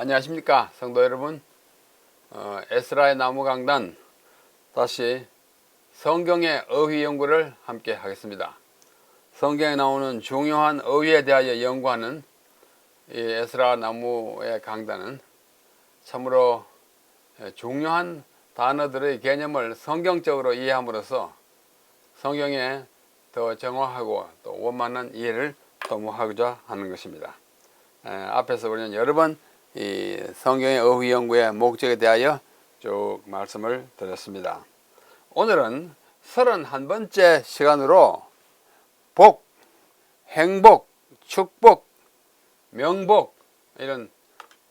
안녕하십니까 성도 여러분. 에스라의 나무 강단 다시 성경의 어휘 연구를 함께 하겠습니다. 성경에 나오는 중요한 어휘에 대하여 연구하는 이 에스라 나무의 강단은 참으로 중요한 단어들의 개념을 성경적으로 이해함으로써 성경에 더 정확하고 또 원만한 이해를 도모하고자 하는 것입니다. 앞에서 우리는 여러 번 이 성경의 어휘 연구의 목적에 대하여 쭉 말씀을 드렸습니다. 오늘은 31번째 시간으로 복, 행복, 축복, 명복 이런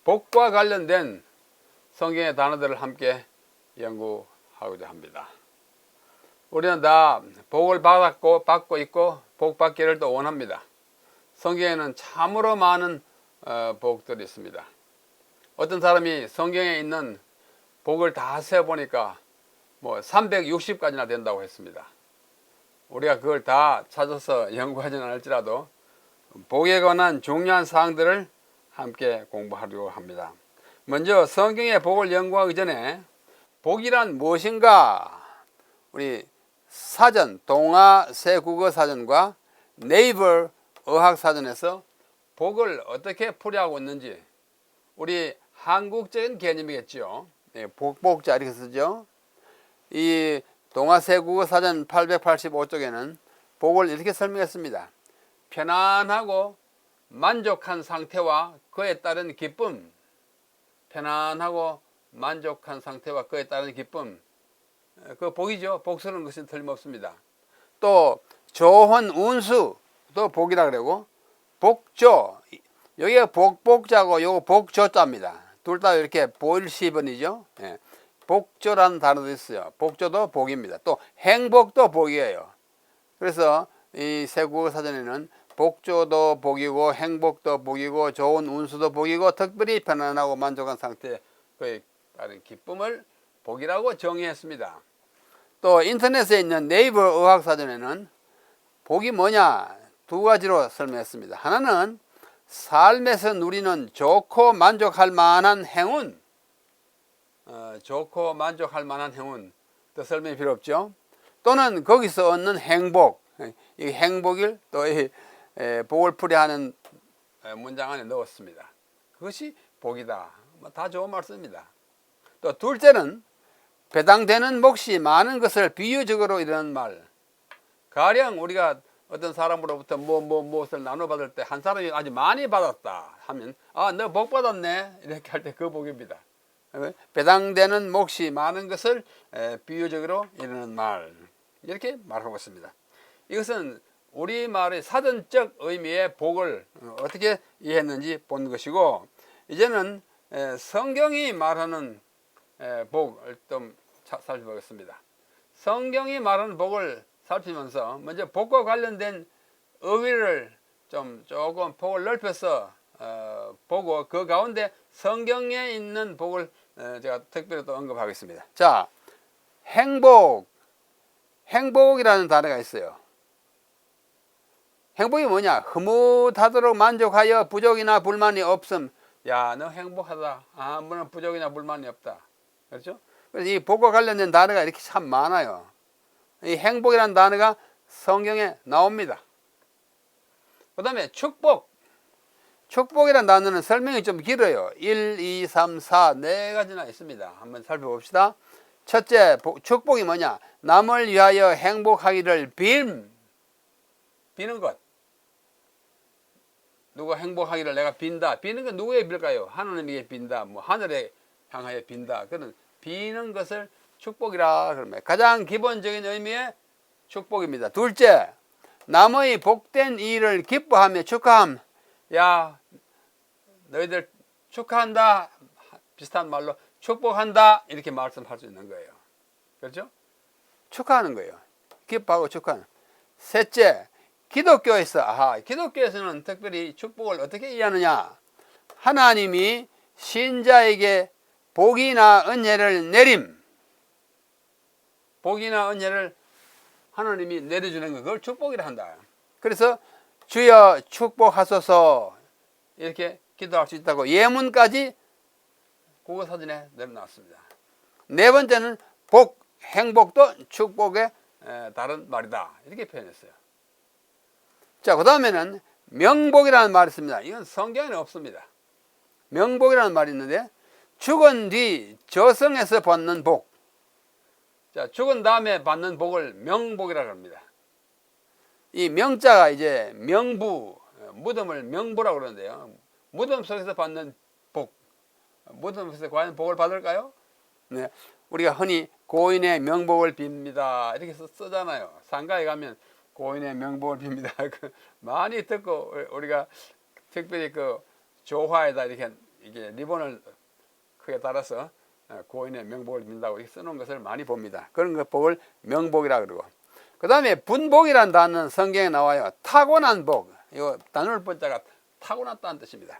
복과 관련된 성경의 단어들을 함께 연구하고자 합니다. 우리는 다 복을 받고 있고 복 받기를 또 원합니다. 성경에는 참으로 많은 복들이 있습니다. 어떤 사람이 성경에 있는 복을 다 세어보니까 뭐 360가지나 된다고 했습니다. 우리가 그걸 다 찾아서 연구하지는 않을지라도 복에 관한 중요한 사항들을 함께 공부하려고 합니다. 먼저 성경의 복을 연구하기 전에 복이란 무엇인가? 우리 사전, 동아새 국어사전과 네이버 어학사전에서 복을 어떻게 풀이하고 있는지, 우리 한국적인 개념이겠죠. 네, 복자 이렇게 쓰죠. 이 동아새 국어사전 885쪽에는 복을 이렇게 설명했습니다. 편안하고 만족한 상태와 그에 따른 기쁨. 편안하고 만족한 상태와 그에 따른 기쁨. 그 복이죠. 복스러운 것은 틀림없습니다. 또 좋은 운수, 또 복이라 그러고, 복조, 여기가 복자고 요거 복조자입니다. 둘 다 이렇게 보일시번이죠. 예. 복조라는 단어도 있어요. 복조도 복입니다. 또 행복도 복이에요. 그래서 이 세국어사전에는 복조도 복이고 행복도 복이고 좋은 운수도 복이고 특별히 편안하고 만족한 상태, 그에 따른 기쁨을 복이라고 정의했습니다. 또 인터넷에 있는 네이버 어학사전에는 복이 뭐냐 두 가지로 설명했습니다. 하나는 삶에서 누리는 좋고 만족할 만한 행운, 좋고 만족할 만한 행운, 또 설명이 필요 없죠. 또는 거기서 얻는 행복, 이 행복을 또 이 복을 풀이하는 문장 안에 넣었습니다. 그것이 복이다. 다 좋은 말씀입니다. 또 둘째는 배당되는 몫이 많은 것을 비유적으로 이르는 말. 가령 우리가 어떤 사람으로부터 무엇을 나눠받을 때 한 사람이 아주 많이 받았다 하면 너 복 받았네 이렇게 할 때 그 복입니다. 배당되는 몫이 많은 것을 비유적으로 이르는 말, 이렇게 말하고 있습니다. 이것은 우리말의 사전적 의미의 복을 어떻게 이해했는지 본 것이고, 이제는 성경이 말하는 복을 좀 살펴보겠습니다. 성경이 말하는 복을 살피면서 먼저 복과 관련된 어휘를 조금 폭을 넓혀서 보고, 그 가운데 성경에 있는 복을 제가 특별히 또 언급하겠습니다. 자, 행복이라는 단어가 있어요. 행복이 뭐냐? 흐뭇하도록 만족하여 부족이나 불만이 없음. 야, 너 행복하다. 아무런 부족이나 불만이 없다. 그렇죠? 그래서 이 복과 관련된 단어가 이렇게 참 많아요. 이 행복이라는 단어가 성경에 나옵니다. 그 다음에 축복이라는 단어는 설명이 좀 길어요. 1, 2, 3, 4 네 가지나 있습니다. 한번 살펴봅시다. 첫째, 축복이 뭐냐? 남을 위하여 행복하기를 비는 것. 누가 행복하기를 내가 빈다. 비는 건 누구에 빌까요? 하나님에게 빈다. 하늘에 향하여 빈다. 그런 비는 것을 축복이라 그러면 가장 기본적인 의미의 축복입니다. 둘째, 남의 복된 일을 기뻐하며 축하함. 야, 너희들 축하한다. 비슷한 말로 축복한다. 이렇게 말씀할 수 있는 거예요. 그렇죠? 축하하는 거예요. 기뻐하고 축하하는. 셋째, 기독교에서는 특별히 축복을 어떻게 이해하느냐? 하나님이 신자에게 복이나 은혜를 내림. 복이나 은혜를 하나님이 내려주는 것, 그걸 축복이라 한다. 그래서 주여 축복하소서 이렇게 기도할 수 있다고 예문까지 국어 사전에 내려놨습니다. 네 번째는 복, 행복도 축복의 다른 말이다. 이렇게 표현했어요. 자, 그 다음에는 명복이라는 말이 있습니다. 이건 성경에는 없습니다. 명복이라는 말이 있는데, 죽은 뒤 저승에서 받는 복. 자, 죽은 다음에 받는 복을 명복이라고 합니다. 이 명자가 이제 명부, 무덤을 명부라고 그러는데요. 무덤 속에서 받는 복. 무덤 속에서 과연 복을 받을까요? 네. 우리가 흔히 고인의 명복을 빕니다. 이렇게 쓰잖아요. 상가에 가면 고인의 명복을 빕니다. 많이 듣고 우리가 특별히 그 조화에다 이렇게 리본을 크게 달아서 고인의 명복을 빈다고 이렇게 써놓은 것을 많이 봅니다. 그런 것 복을 명복이라 그러고. 그 다음에 분복이라는 단어는 성경에 나와요. 타고난 복. 이거 단어를 번자가 타고났다는 뜻입니다.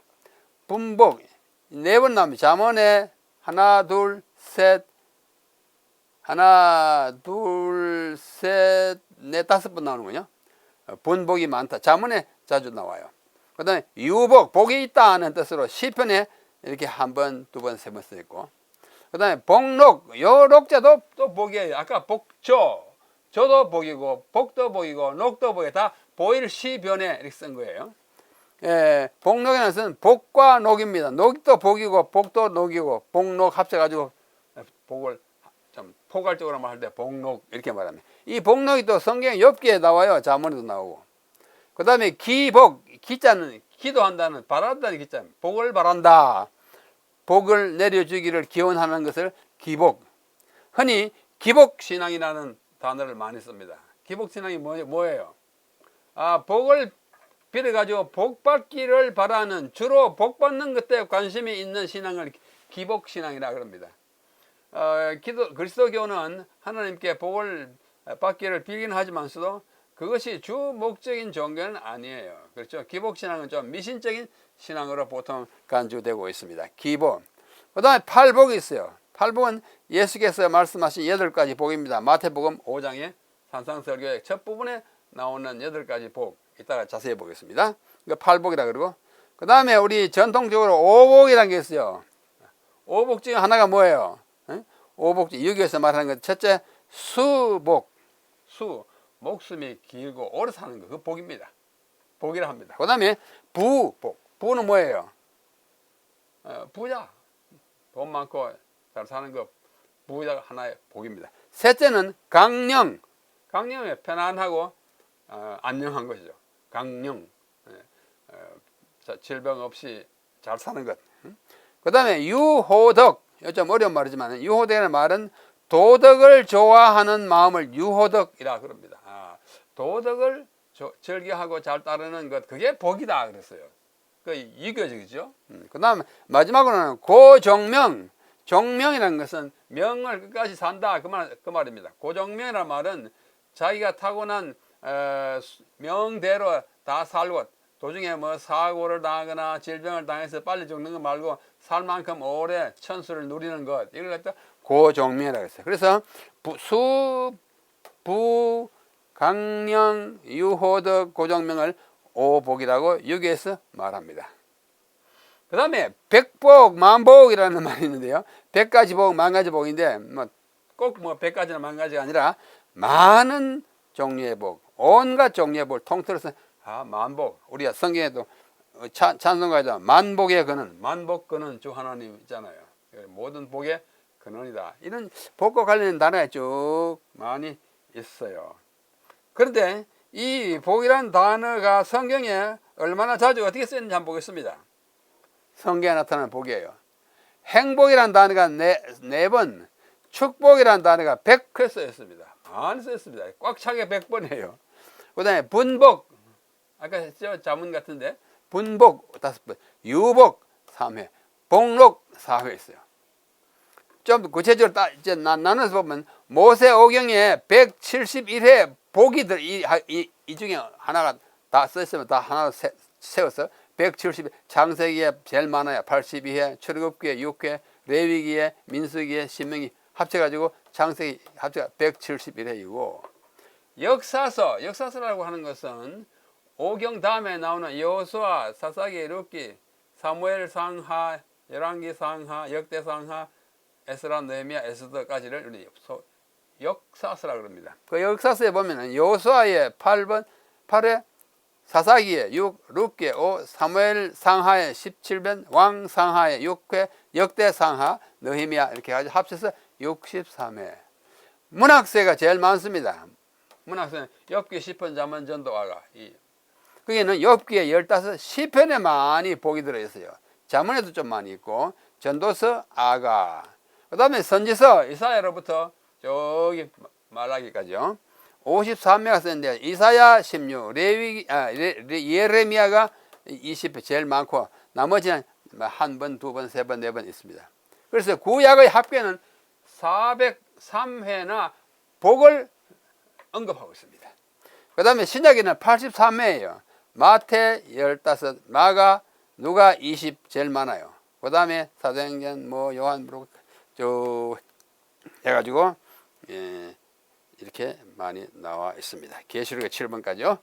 분복. 네 번 나옵니다. 잠언에 하나, 둘, 셋, 넷, 다섯 번 나오는군요. 분복이 많다. 잠언에 자주 나와요. 그 다음에 유복, 복이 있다 하는 뜻으로 시편에 이렇게 한 번, 두 번, 세 번 쓰였고, 그 다음에 복록, 요 녹자도 또 복이에요. 아까 복조, 조도 복이고, 복도 복이고, 녹도 복이 다 보일 시변에 이렇게 쓴 거예요. 복록이라는 것은 복과 녹입니다. 녹도 복이고, 복도 녹이고, 복록 합쳐가지고 복을 좀 포괄적으로 말할 때 복록 이렇게 말합니다. 이 복록이 또 성경 욥기에 나와요. 잠언에도 나오고. 그 다음에 기복, 기자는 기도한다는, 바란다는 기자, 복을 바란다. 복을 내려주기를 기원하는 것을 기복. 흔히 기복신앙이라는 단어를 많이 씁니다. 기복신앙이 뭐예요? 복을 빌어가지고 복받기를 바라는, 주로 복받는 것에 관심이 있는 신앙을 기복신앙이라 그럽니다. 그리스도교는 하나님께 복을 받기를 빌긴 하지만서도 그것이 주 목적인 종교는 아니에요. 그렇죠? 기복신앙은 좀 미신적인 신앙으로 보통 간주되고 있습니다. 기복. 그 다음에 팔복이 있어요. 팔복은 예수께서 말씀하신 8가지 복입니다. 마태복음 5장의 산상설교의 첫 부분에 나오는 8가지 복. 이따가 자세히 보겠습니다. 이거 팔복이라 그러고, 그 다음에 우리 전통적으로 오복이라는 게 있어요. 오복 중에 하나가 뭐예요? 오복 중 여기에서 말하는 것, 첫째 수복. 수, 목숨이 길고 오래 사는 거, 그 복입니다. 복이라 합니다. 그 다음에 부복. 부는 뭐예요? 부자. 돈 많고 잘 사는 거, 부자가 하나의 복입니다. 셋째는 강령. 강령은 편안하고 안녕한 것이죠. 강령. 질병 없이 잘 사는 것. 그 다음에 유호덕. 좀 어려운 말이지만 유호덕이라는 말은 도덕을 좋아하는 마음을 유호덕이라 그럽니다. 도덕을 즐겨하고 잘 따르는 것, 그게 복이다 그랬어요. 그 유교적이죠. 그 다음 마지막으로는 고정명. 정명이라는 것은 명을 끝까지 산다 그 말입니다. 고정명이라는 말은 자기가 타고난 명대로 다 살고, 도중에 뭐 사고를 당하거나 질병을 당해서 빨리 죽는 거 말고 살 만큼 오래 천수를 누리는 것, 이걸 갖다 고정명이라고 했어요. 그래서 수, 부, 강령, 유호덕, 고정명을 오복이라고 여기에서 말합니다. 그 다음에 백복, 만복이라는 말이 있는데요. 100가지 복, 10,000가지 복인데 꼭 100가지나 10,000가지가 아니라 많은 종류의 복, 온갖 종류의 복을 통틀어서 만복. 우리가 성경에도 찬송가에도 만복의 근원, 만복 근원 주 하나님 있잖아요. 모든 복의 근원이다. 이런 복과 관련된 단어가 쭉 많이 있어요. 그런데 이 복이라는 단어가 성경에 얼마나 자주 어떻게 쓰였는지 한번 보겠습니다. 성경에 나타나는 복이에요. 행복이라는 단어가 네 번, 축복이라는 단어가 100회 쓰였습니다. 많이 쓰였습니다. 꽉 차게 100번이에요. 그 다음에 분복, 아까 했죠? 자문 같은데 분복 5번, 유복 3회, 복록 4회 있어요. 좀 구체적으로 이제 나눠서 보면 모세오경에 171회 복이 이 중에 하나가 다 써있으면 다 하나 세워서 170회, 창세기에 제일 많아요. 82회, 출애굽기에 6회, 레위기에, 민수기에, 신명기 합쳐가지고 창세기 합쳐가 171회이고, 역사서라고 하는 것은 오경 다음에 나오는 여호수아, 사사기, 룻기, 사무엘, 상하, 열왕기 상하, 역대 상하, 에스라, 느헤미야, 에스더까지를 우리 역사서라 그럽니다. 그 역사서에 보면은 여호수아의 8회, 사사기에 6, 룻기에 5, 사무엘 상하에 17번, 왕 상하에 6회, 역대 상하, 느헤미야 이렇게 가지고 합쳐서 63회. 문학세가 제일 많습니다. 문학세는 욥기 10편, 잠언, 전도아가. 거기는 욥기에 15, 시편에 많이 복이 들어있어요. 잠언에도 좀 많이 있고, 전도서, 아가. 그 다음에 선지서, 이사야로부터 저기 말라기까지요. 53회가 쓰는데, 이사야 16, 예레미야가 20회 제일 많고, 나머지는 한 번, 두 번, 세 번, 네 번 있습니다. 그래서 구약의 합계는 403회나 복을 언급하고 있습니다. 그 다음에 신약에는 83회예요. 마태 15, 마가, 누가 20 제일 많아요. 그 다음에 사도행전, 요한복음 쭉 해가지고 이렇게 많이 나와 있습니다. 계시록의 7번까지요.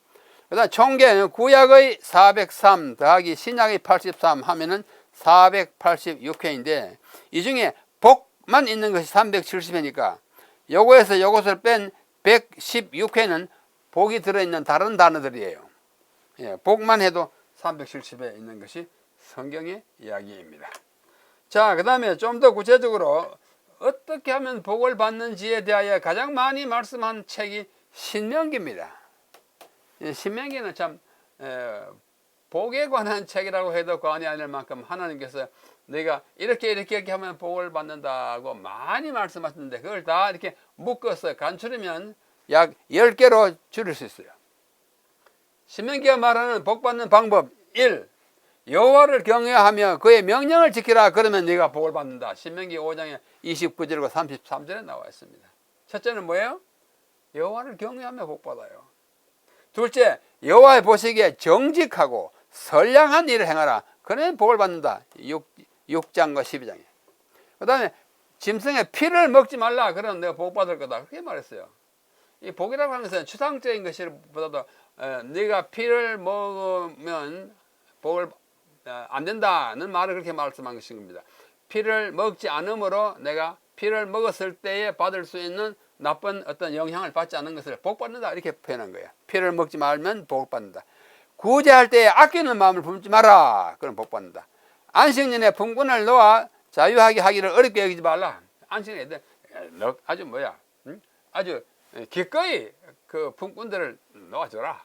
그 다음 총계는 구약의 403 더하기 신약의 83 하면은 486회인데 이 중에 복만 있는 것이 370회니까 요거에서 요것을 뺀 116회는 복이 들어있는 다른 단어들이에요. 복만 해도 370회 있는 것이 성경의 이야기입니다. 자, 그 다음에 좀 더 구체적으로 어떻게 하면 복을 받는지에 대하여 가장 많이 말씀한 책이 신명기입니다. 신명기는 참 복에 관한 책이라고 해도 과언이 아닐 만큼 하나님께서 내가 이렇게 하면 복을 받는다고 많이 말씀하셨는데 그걸 다 이렇게 묶어서 간추리면 약 10개로 줄일 수 있어요. 신명기가 말하는 복 받는 방법 1. 여호와를 경외하며 그의 명령을 지키라. 그러면 네가 복을 받는다. 신명기 5장에 29절과 33절에 나와 있습니다. 첫째는 뭐예요? 여호와를 경외하며 복 받아요. 둘째, 여호와의 보시기에 정직하고 선량한 일을 행하라. 그러면 복을 받는다. 6장과 12장에. 그 다음에 짐승의 피를 먹지 말라. 그러면 내가 복 받을 거다. 그렇게 말했어요. 이 복이라고 하는 것은 추상적인 것보다도 네가 피를 먹으면 복을 안 된다는 말을 그렇게 말씀한 것인 겁니다. 피를 먹지 않으므로 내가 피를 먹었을 때에 받을 수 있는 나쁜 어떤 영향을 받지 않는 것을 복 받는다 이렇게 표현한 거예요. 피를 먹지 말면 복 받는다. 구제할 때에 아끼는 마음을 품지 마라. 그럼 복 받는다. 안식년에 품꾼을 놓아 자유하게 하기를 어렵게 여기지 말라. 안식년에 너 아주 아주 기꺼이 그 품꾼들을 놓아줘라.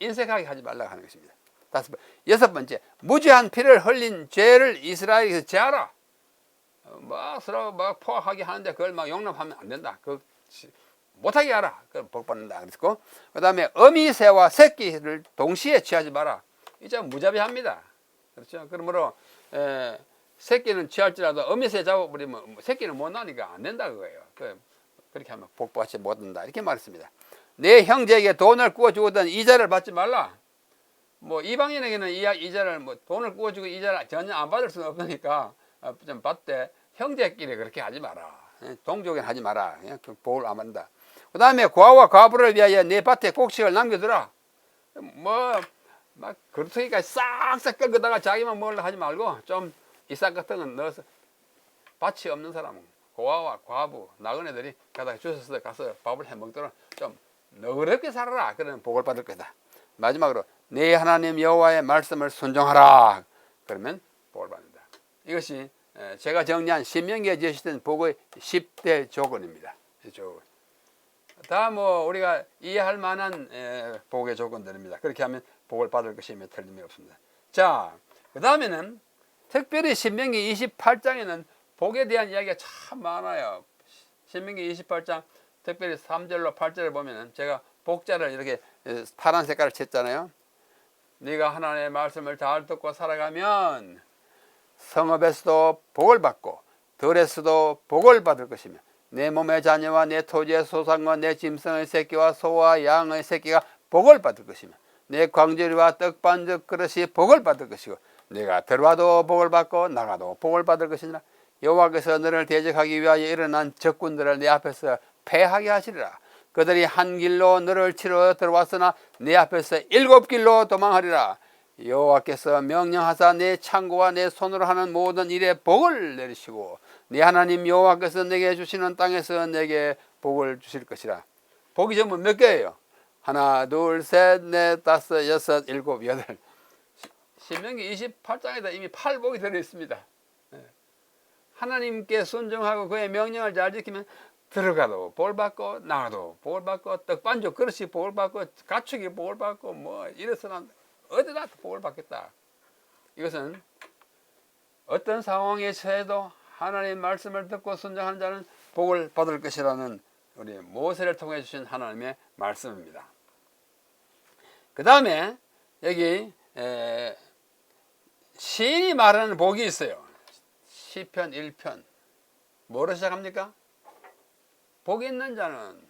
인색하게 하지 말라 하는 것입니다. 여섯 번째, 무죄한 피를 흘린 죄를 이스라엘에서 제하라. 서로 포악하게 하는데 그걸 용납하면 안 된다. 못하게 하라. 그걸 복 받는다. 그랬고, 그 다음에 어미새와 새끼를 동시에 취하지 마라. 이제 무자비합니다. 그렇죠. 그러므로 새끼는 취할지라도 어미새 잡아버리면 새끼는 못 나니까 안 된다 그거예요. 그렇게 하면 복 받지 못한다. 이렇게 말했습니다. 내 형제에게 돈을 구워주거든 이자를 받지 말라. 이방인에게는 이자를 돈을 구워주고 이자를 전혀 안 받을 수는 없으니까 좀 받되 형제끼리 그렇게 하지 마라. 동족에 하지 마라. 그 복을 안 받는다. 그 다음에 고아와 과부를 위하여 내 밭에 곡식을 남겨두라. 그렇게까지 싹싹 꺾다가 자기만 먹으려 하지 말고 좀 이삭 같은 건 넣어서 밭이 없는 사람은 고아와 과부 나그네들이 가다가 주셔서 가서 밥을 해 먹도록 좀 너그럽게 살아라. 그러면 복을 받을 거다. 마지막으로 내 하나님 여호와의 말씀을 순종하라. 그러면 복을 받는다. 이것이 제가 정리한 신명기에 제시된 복의 10대 조건입니다. 다 우리가 이해할 만한 복의 조건들입니다. 그렇게 하면 복을 받을 것이며 틀림이 없습니다. 자, 그 다음에는 특별히 신명기 28장에는 복에 대한 이야기가 참 많아요. 신명기 28장 특별히 3절로 8절을 보면은 제가 복자를 이렇게 파란 색깔을 쳤잖아요. 네가 하나님의 말씀을 잘 듣고 살아가면 성읍에서도 복을 받고 들에서도 복을 받을 것이며 내 몸의 자녀와 내 토지의 소산과 내 짐승의 새끼와 소와 양의 새끼가 복을 받을 것이며 내 광주리와 떡반죽 그릇이 복을 받을 것이고 내가 들어와도 복을 받고 나가도 복을 받을 것이니라. 여호와께서 너를 대적하기 위하여 일어난 적군들을 내 앞에서 패하게 하시리라. 그들이 한 길로 너를 치러 들어왔으나 내 앞에서 7 길로 도망하리라. 여호와께서 명령하사 내 창고와 내 손으로 하는 모든 일에 복을 내리시고 네 하나님 여호와께서 내게 주시는 땅에서 내게 복을 주실 것이라. 복이 전부 몇 개예요? 하나, 둘, 셋, 넷, 다섯, 여섯, 일곱, 여덟. 신명기 28장에다 이미 8복이 들어있습니다. 하나님께 순종하고 그의 명령을 잘 지키면 들어가도 복 받고 나가도 복 받고 떡반죽 그릇이 복 받고 가축이 복 받고 뭐 이래서는 어디다 복을 받겠다. 이것은 어떤 상황에 처해도 하나님의 말씀을 듣고 순종하는 자는 복을 받을 것이라는 우리 모세를 통해 주신 하나님의 말씀입니다. 그 다음에 여기 시인이 말하는 복이 있어요. 시편 1편 뭐로 시작합니까? 복 있는 자는,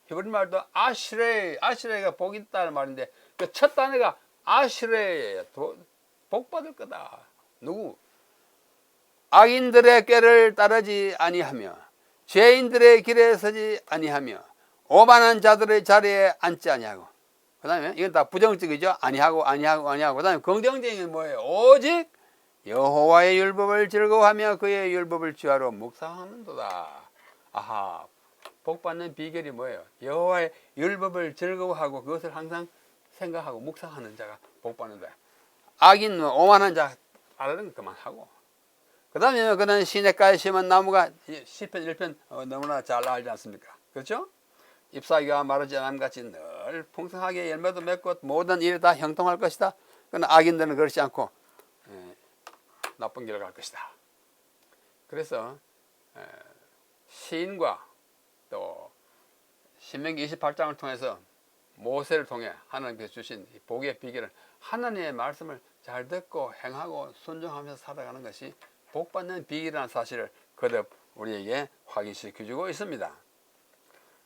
히브리 말도 아시레이가 복 있다는 말인데 그 첫 단어가 아시레이예요. 복 받을 거다. 누구? 악인들의 꾀를 따르지 아니하며 죄인들의 길에 서지 아니하며 오만한 자들의 자리에 앉지 아니하고. 그 다음에 이건 다 부정적이죠. 아니하고. 그 다음에 긍정적인 건 뭐예요? 오직 여호와의 율법을 즐거워하며 그의 율법을 주야로 묵상하는도다. 아하, 복받는 비결이 뭐예요? 여호와의 율법을 즐거워하고 그것을 항상 생각하고 묵상하는 자가 복받는다. 악인 오만한 자 알아는 것 그만하고. 그 다음에 그는 시냇가에 심은 나무가, 시편 1편 너무나 잘 알지 않습니까? 그렇죠? 잎사귀가 마르지 않음같이 늘 풍성하게 열매도 맺고 모든 일이 다 형통할 것이다. 그러나 악인들은 그렇지 않고 나쁜 길을 갈 것이다. 그래서 시인과 또 신명기 28장을 통해서 모세를 통해 하나님께서 주신 복의 비결은 하나님의 말씀을 잘 듣고 행하고 순종하면서 살아가는 것이 복받는 비결이라는 사실을 거듭 우리에게 확인시켜주고 있습니다.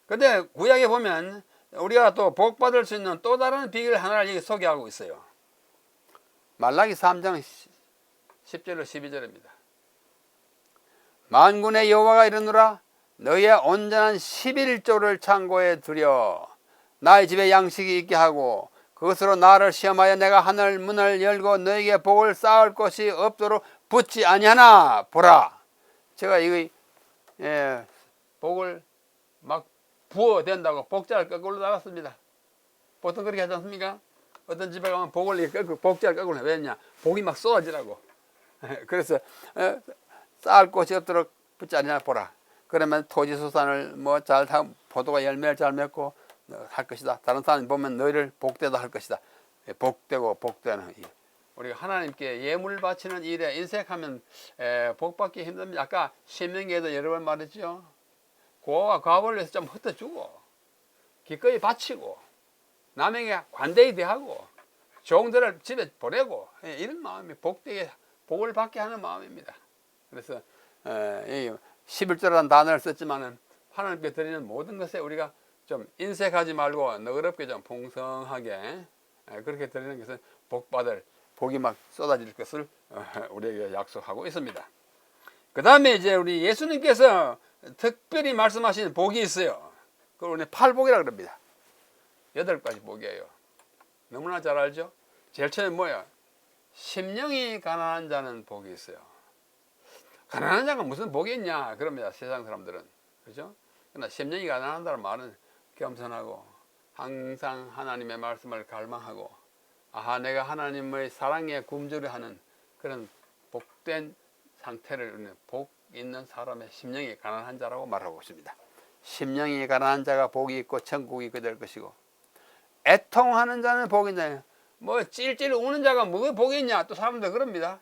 그런데 구약에 보면 우리가 또 복받을 수 있는 또 다른 비결 하나를 여기 소개하고 있어요. 말라기 3장 10절로 12절입니다. 만군의 여호와가 이르노라 너희의 온전한 11조를 창고에 들여 나의 집에 양식이 있게 하고 그것으로 나를 시험하여 내가 하늘 문을 열고 너에게 복을 쌓을 것이 없도록 붙지 아니하나 보라. 제가 이거 복을 막 부어 된다고 복자를 거꾸로 나갔습니다. 보통 그렇게 하지 않습니까? 어떤 집에 가면 복을 복자를 거꾸로 왜 했냐? 복이 막 쏟아지라고. 그래서 쌓을 곳이 없도록 붙지 않냐 보라. 그러면 토지수산을 뭐 잘 포도가 열매를 잘 맺고 할 것이다. 다른 사람 보면 너희를 복되다 할 것이다. 복되고 복되는 우리가 하나님께 예물 바치는 일에 인색하면 복받기 힘듭니다. 아까 신명기에도 여러 번 말했죠. 고와 과부를 위해서 좀 흩어주고 기꺼이 바치고 남에게 관대히 대하고 종들을 집에 보내고 이런 마음이 복되게 복을 받게 하는 마음입니다. 그래서 11조라는 단어를 썼지만은 하나님께 드리는 모든 것에 우리가 좀 인색하지 말고 너그럽게 좀 풍성하게 그렇게 드리는 것은 복받을 복이 막 쏟아질 것을 우리에게 약속하고 있습니다. 그 다음에 이제 우리 예수님께서 특별히 말씀하신 복이 있어요. 그걸 우리 팔복이라고 그럽니다. 8가지 복이에요. 너무나 잘 알죠? 제일 처음에 뭐야? 심령이 가난한 자는 복이 있어요. 가난한 자가 무슨 복이 있냐 그럽니다. 세상 사람들은. 그렇죠? 그러나 심령이 가난한다는 말은 겸손하고 항상 하나님의 말씀을 갈망하고 아하 내가 하나님의 사랑에 굶주려 하는 그런 복된 상태를 복 있는 사람의 심령이 가난한 자라고 말하고 있습니다. 심령이 가난한 자가 복이 있고 천국이 있게 될 것이고 애통하는 자는 복이 있냐. 뭐 찔찔 우는 자가 뭐가 복이 있냐 또 사람들 그럽니다.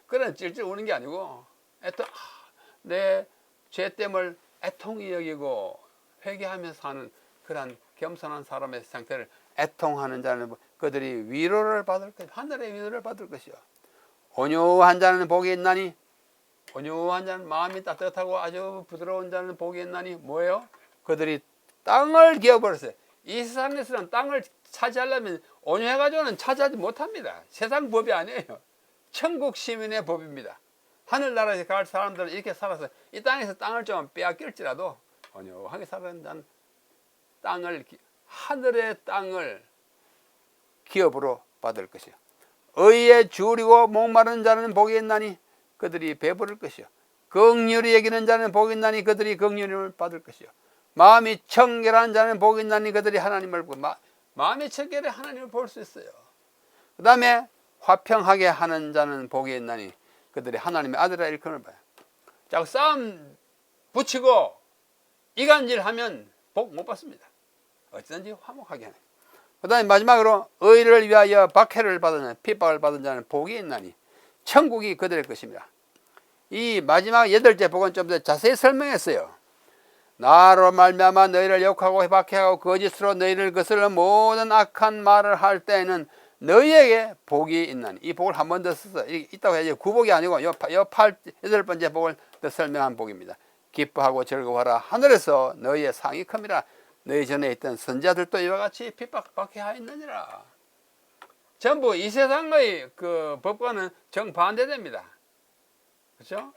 그런 찔찔 우는 게 아니고 내 죄 땜을 애통히 여기고 회개하면서 사는 그런 겸손한 사람의 상태를 애통하는 자는 그들이 위로를 받을 것, 하늘의 위로를 받을 것이요. 온유한 자는 복이 있나니 온유한 자는 마음이 따뜻하고 아주 부드러운 자는 복이 있나니 뭐예요? 그들이 땅을 기어버렸어요. 이 세상에서는 땅을 차지하려면 온유해가지고는 차지하지 못합니다. 세상 법이 아니에요. 천국 시민의 법입니다. 하늘나라에 갈 사람들은 이렇게 살아서 이 땅에서 땅을 좀 빼앗길지라도 온유하게 살아가는 자는 하늘의 땅을 기업으로 받을 것이요. 의에 줄이고 목마른 자는 복이 있나니 그들이 배부를 것이요. 긍휼히 여기는 자는 복이 있나니 그들이 긍휼을 받을 것이요. 마음이 청결한 자는 복이 있나니 그들이 하나님을 마음이 청결해 하나님을 볼 수 있어요. 그 다음에 화평하게 하는 자는 복이 있나니 그들이 하나님의 아들이라 일컬음을 봐요. 자꾸 싸움 붙이고 이간질하면 복 못 받습니다. 어찌든지 화목하게 하는. 그 다음에 마지막으로 의를 위하여 박해를 받은 핍박을 받은 자는 복이 있나니 천국이 그들의 것입니다. 이 마지막 8째 복은 좀 더 자세히 설명했어요. 나로 말미암아 너희를 욕하고 박해하고 거짓으로 너희를 거슬러 모든 악한 말을 할 때에는 너희에게 복이 있나니. 이 복을 한 번 더 써서 있다고 해야지 구복이 아니고 요 8번째 복을 더 설명한 복입니다. 기뻐하고 즐거워하라. 하늘에서 너희의 상이 큽니다. 너희 전에 있던 선자들도 이와 같이 핍박박해하였느니라. 전부 이 세상의 그 법과는 정반대됩니다. 그렇죠?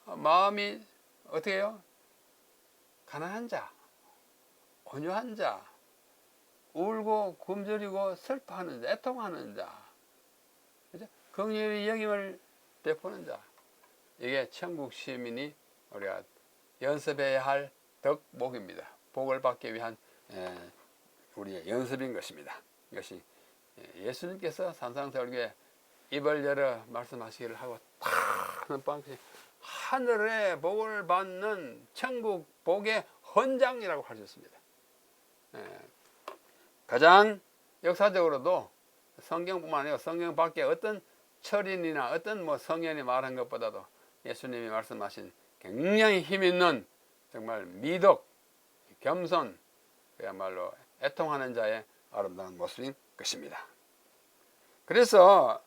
마음이 어떻게 해요? 가난한 자, 온유한 자, 울고 굶주리고 슬퍼하는 자, 애통하는 자, 그렇죠? 긍휼히 여김을 베푸는 자. 이게 천국 시민이 우리가 연습해야 할 덕목입니다. 복을 받기 위한 우리의 연습인 것입니다. 이것이 예수님께서 산상설교에 입을 열어 말씀하시기를 하고 하늘의 복을 받는 천국 복의 헌장이라고 하셨습니다. 가장 역사적으로도 성경뿐만 아니라 성경 밖에 어떤 철인이나 어떤 성현이 말한 것보다도 예수님이 말씀하신 굉장히 힘있는 정말 미덕, 겸손, 그야말로 애통하는 자의 아름다운 모습인 것입니다. 그래서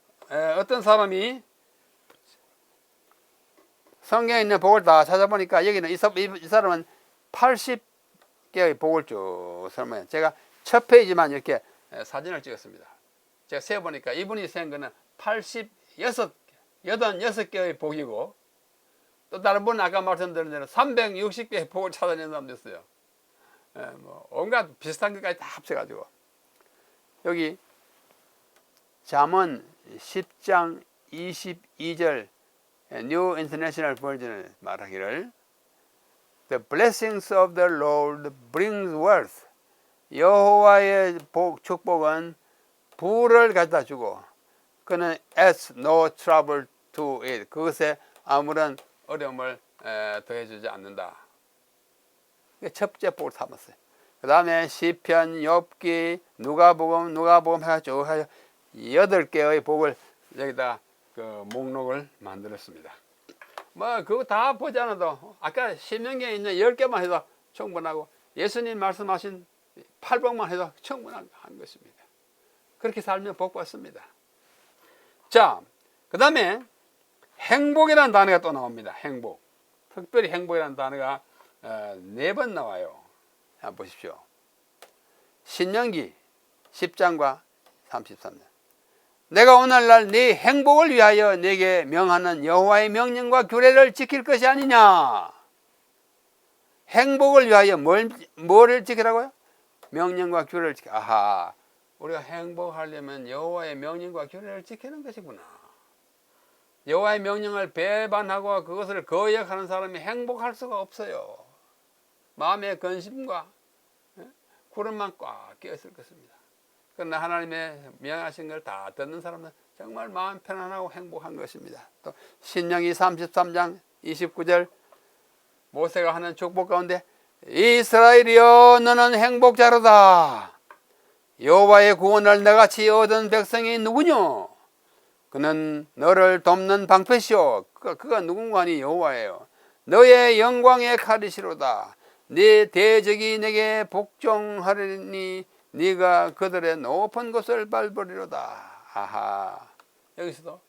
어떤 사람이 성경에 있는 복을 다 찾아보니까 여기는 이 사람은 80개의 복을 쭉 설명해요. 제가 첫 페이지만 이렇게 사진을 찍었습니다. 제가 세어보니까 이분이 세운 거는 86개의 복이고, 또 다른 분은 아까 말씀드린 대로 360개의 복을 찾아낸 사람도 있어요. 온갖 비슷한 것까지 다 합쳐가지고. 여기 잠언 10장 22절 New International Version을 말하기를 The blessings of the Lord brings wealth. 여호와의 축복은 부를 가져다 주고 그는 adds no trouble to it. 그것에 아무런 어려움을 더해주지 않는다. 첫째 복을 삼았어요. 그 다음에 시편, 욥기, 누가복음 해가지고 8개의 복을 여기다 그 목록을 만들었습니다. 그거 다 보지 않아도 아까 신명기에 있는 10개만 해도 충분하고 예수님 말씀하신 8복만 해도 충분한 것입니다. 그렇게 살면 복 받습니다. 자, 그 다음에 행복이라는 단어가 또 나옵니다. 행복. 특별히 행복이라는 단어가 4번 나와요. 한번 보십시오. 신명기 10장과 33절. 내가 오늘날 네 행복을 위하여 네게 명하는 여호와의 명령과 규례를 지킬 것이 아니냐. 행복을 위하여 뭐를 지키라고요? 명령과 규례를 지켜. 아하, 우리가 행복하려면 여호와의 명령과 규례를 지키는 것이구나. 여호와의 명령을 배반하고 그것을 거역하는 사람이 행복할 수가 없어요. 마음의 근심과 구름만 꽉 끼었을 것입니다. 그러나 하나님의 명하신 걸 다 듣는 사람은 정말 마음 편안하고 행복한 것입니다. 또 신명기 33장 29절 모세가 하는 축복 가운데 이스라엘이여 너는 행복자로다. 여호와의 구원을 너같이 얻은 백성이 누구뇨? 그는 너를 돕는 방패시오. 그가 누군가 하니 여호와예요. 너의 영광의 칼이시로다. 네 대적이 내게 복종하리니 네가 그들의 높은 곳을 밟으리로다. 아하. 여기서도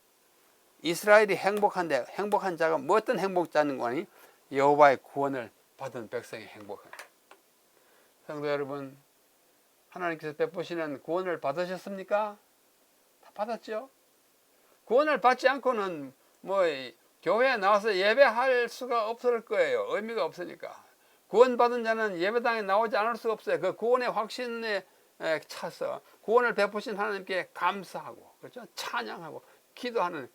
이스라엘이 행복한데 행복한 자가 뭐 어떤 행복자는 거니? 여호와의 구원을 받은 백성이 행복한. 성도 여러분, 하나님께서 베푸시는 구원을 받으셨습니까? 다 받았죠? 구원을 받지 않고는 교회에 나와서 예배할 수가 없을 거예요. 의미가 없으니까. 구원받은 자는 예배당에 나오지 않을 수가 없어요. 그 구원의 확신에 차서 구원을 베푸신 하나님께 감사하고, 그렇죠? 찬양하고 기도하는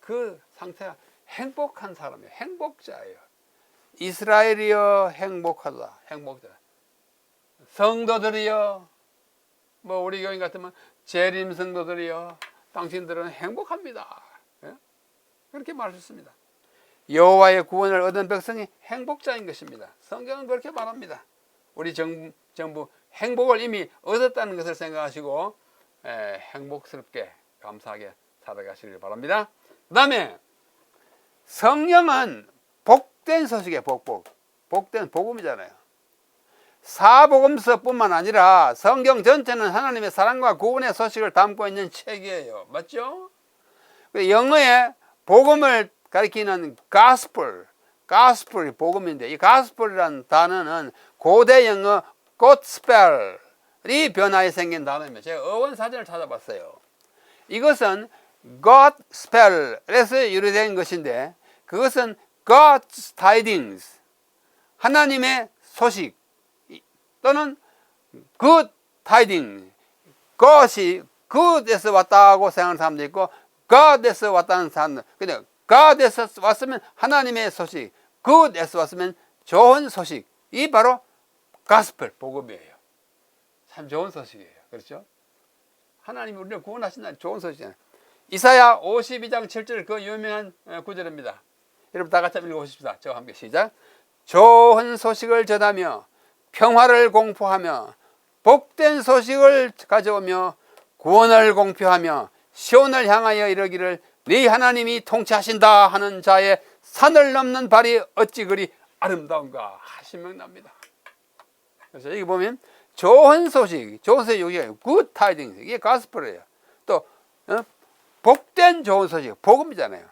그 상태가 행복한 사람이에요. 행복자예요. 이스라엘이여 행복하다. 행복자. 성도들이여, 뭐 우리 교인 같으면 재림 성도들이여, 당신들은 행복합니다. 예? 그렇게 말했습니다. 여호와의 구원을 얻은 백성이 행복자인 것입니다. 성경은 그렇게 말합니다. 우리 전부 행복을 이미 얻었다는 것을 생각하시고 행복스럽게 감사하게 살아가시길 바랍니다. 그 다음에 성령은 복된 소식이에요. 복된 복음이잖아요. 사복음서뿐만 아니라 성경 전체는 하나님의 사랑과 구원의 소식을 담고 있는 책이에요. 맞죠? 영어의 복음을 가리키는 가스펠이 복음인데, 이 가스펠이라는 단어는 고대 영어 godspell이 변화해 생긴 단어입니다. 제가 어원 사전을 찾아봤어요. 이것은 godspell에서 유래된 것인데, 그것은 God's tidings, 하나님의 소식, 또는 good tidings, God이 good에서 왔다고 생각하는 사람도 있고 God에서 왔다는 사람도, 근데 God에서 왔으면 하나님의 소식, good에서 왔으면 좋은 소식, 이 바로 가스펠 복음이에요. 참 좋은 소식이에요. 그렇죠? 하나님이 우리를 구원하신다는 좋은 소식이잖아요. 이사야 52장 7절 그 유명한 구절입니다. 여러분 다 같이 읽어보십시다. 저와 함께 시작. 좋은 소식을 전하며 평화를 공포하며 복된 소식을 가져오며 구원을 공표하며 시온을 향하여 이르기를 네 하나님이 통치하신다 하는 자의 산을 넘는 발이 어찌 그리 아름다운가. 신명납니다. 그래서 여기 보면 좋은 소식, 여기가 good tidings, 이게 가스펠이에요. 또 복된 좋은 소식, 복음이잖아요.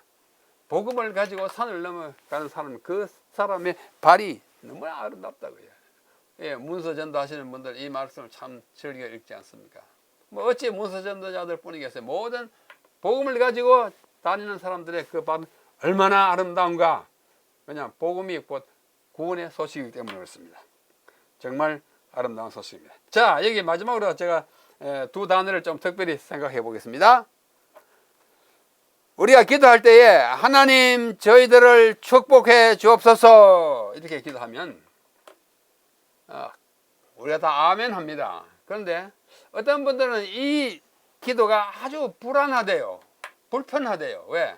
복음을 가지고 산을 넘어가는 사람, 그 사람의 발이 너무나 아름답다고요. 예, 문서 전도하시는 분들 이 말씀을 참 즐겨 읽지 않습니까? 뭐 어찌 문서 전도자들 뿐이겠어요. 모든 복음을 가지고 다니는 사람들의 그 발은 얼마나 아름다운가. 왜냐하면 복음이 곧 구원의 소식이기 때문에 그렇습니다. 정말 아름다운 소식입니다. 자, 여기 마지막으로 제가 두 단어를 좀 특별히 생각해 보겠습니다. 우리가 기도할 때에 하나님 저희들을 축복해 주옵소서 이렇게 기도하면 우리가 다 아멘 합니다. 그런데 어떤 분들은 이 기도가 아주 불안하대요. 불편하대요. 왜?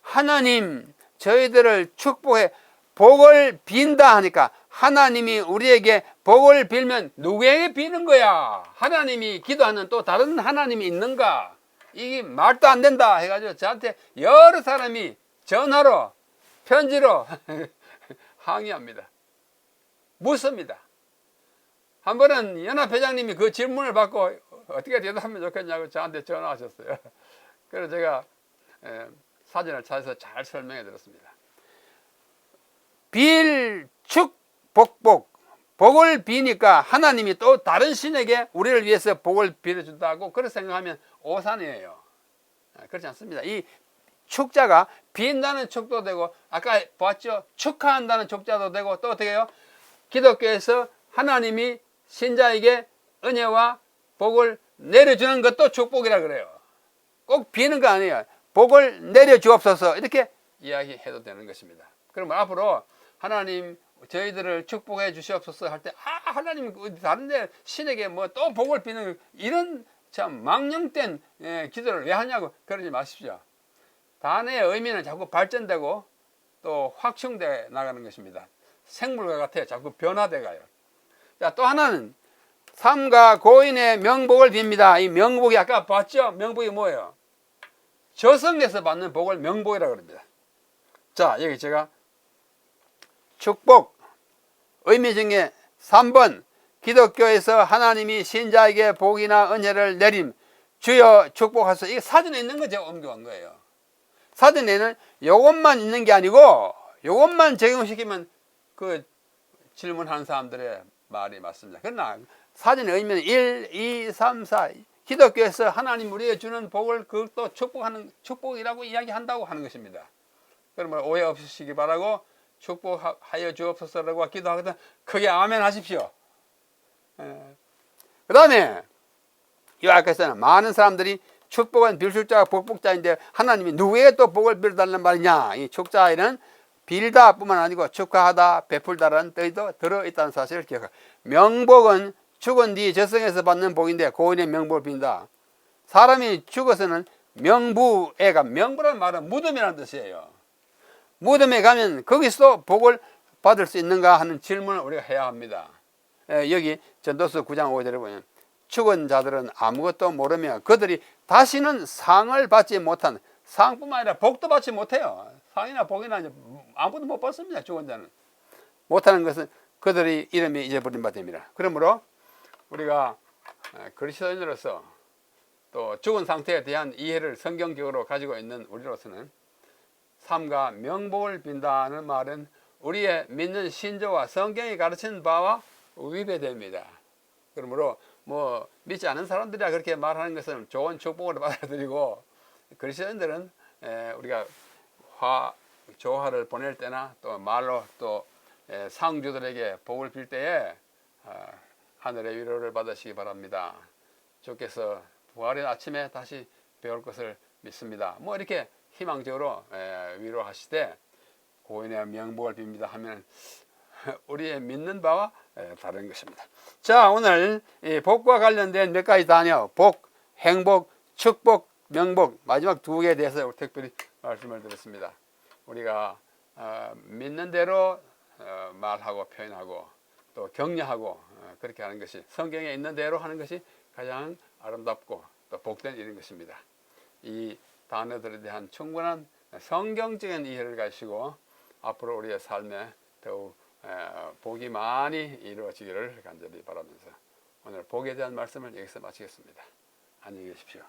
하나님 저희들을 축복해 복을 빈다 하니까 하나님이 우리에게 복을 빌면 누구에게 비는 거야? 하나님이 기도하는 또 다른 하나님이 있는가? 이게 말도 안 된다 해가지고 저한테 여러 사람이 전화로 편지로 항의합니다. 묻습니다. 한 번은 연합회장님이 그 질문을 받고 어떻게 대답하면 좋겠냐고 저한테 전화하셨어요. 그래서 제가 사진을 찾아서 잘 설명해 드렸습니다. 복을 비니까 하나님이 또 다른 신에게 우리를 위해서 복을 빌어준다고 그렇게 생각하면 오산이에요. 그렇지 않습니다. 이 축자가 빈다는 축도 되고, 아까 봤죠? 축하한다는 축자도 되고, 또 어떻게 해요? 기독교에서 하나님이 신자에게 은혜와 복을 내려주는 것도 축복이라 그래요. 꼭 비는 거 아니에요. 복을 내려주옵소서 이렇게 이야기해도 되는 것입니다. 그러면 앞으로 하나님 저희들을 축복해 주시옵소서 할 때 하나님 다른데 신에게 뭐 또 복을 비는 이런 참 망령된 기도를 왜 하냐고 그러지 마십시오. 단어의 의미는 자꾸 발전되고 또 확충돼 나가는 것입니다. 생물과 같아요. 자꾸 변화돼 가요. 자, 또 하나는 삼가 고인의 명복을 빕니다. 이 명복이 아까 봤죠? 명복이 뭐예요? 저승에서 받는 복을 명복이라고 합니다. 자, 여기 제가 축복 의미 중에 3번 기독교에서 하나님이 신자에게 복이나 은혜를 내림 주여 축복하소서. 이게 사전에 있는 거 제가 옮겨간 거예요. 사전에는 요것만 있는 게 아니고 요것만 적용시키면 그 질문하는 사람들의 말이 맞습니다. 그러나 사전의 의미는 1, 2, 3, 4 기독교에서 하나님 우리에게 주는 복을 그것도 축복하는 축복이라고 이야기한다고 하는 것입니다. 그러면 오해 없으시기 바라고 축복하여 주옵소서라고 기도하거든 크게 아멘 하십시오. 그 다음에 이 앞에서는 많은 사람들이 축복은 빌술자와 복복자인데 하나님이 누구에게 또 복을 빌어달라는 말이냐. 이 축자에는 빌다 뿐만 아니고 축하하다 베풀다라는 뜻도 들어있다는 사실을 기억하라. 명복은 죽은 뒤 저승에서 받는 복인데 고인의 명복을 빈다. 사람이 죽어서는 명부에가, 명부라는 말은 무덤이라는 뜻이에요. 무덤에 가면 거기서 복을 받을 수 있는가 하는 질문을 우리가 해야 합니다. 여기 전도서 9장 5절에 보면 죽은 자들은 아무것도 모르며 그들이 다시는 상을 받지 못한, 상뿐만 아니라 복도 받지 못해요. 상이나 복이나 아무것도 못 받습니다. 죽은 자는. 못하는 것은 그들의 이름이 잊어버린 바 됩니다. 그러므로 우리가 그리스도인으로서 또 죽은 상태에 대한 이해를 성경적으로 가지고 있는 우리로서는 삶과 명복을 빈다는 말은 우리의 믿는 신조와 성경이 가르치는 바와 위배됩니다. 그러므로 뭐 믿지 않은 사람들이야 그렇게 말하는 것은 좋은 축복으로 받아들이고, 그리스도인들은 우리가 조화를 보낼 때나 또 말로 또 상주들에게 복을 빌 때에 하늘의 위로를 받으시기 바랍니다. 주께서 부활의 아침에 다시 배울 것을 믿습니다. 뭐 이렇게 희망적으로 위로하시되 고인의 명복을 빕니다 하면 우리의 믿는 바와 다른 것입니다. 자, 오늘 이 복과 관련된 몇 가지 단어, 복, 행복, 축복, 명복, 마지막 두 개에 대해서 특별히 말씀을 드렸습니다. 우리가 믿는 대로 말하고 표현하고 또 격려하고 그렇게 하는 것이, 성경에 있는 대로 하는 것이 가장 아름답고 또 복된 일인 것입니다. 이 단어들에 대한 충분한 성경적인 이해를 가지고 앞으로 우리의 삶에 더욱 복이 많이 이루어지기를 간절히 바라면서 오늘 복에 대한 말씀을 여기서 마치겠습니다. 안녕히 계십시오.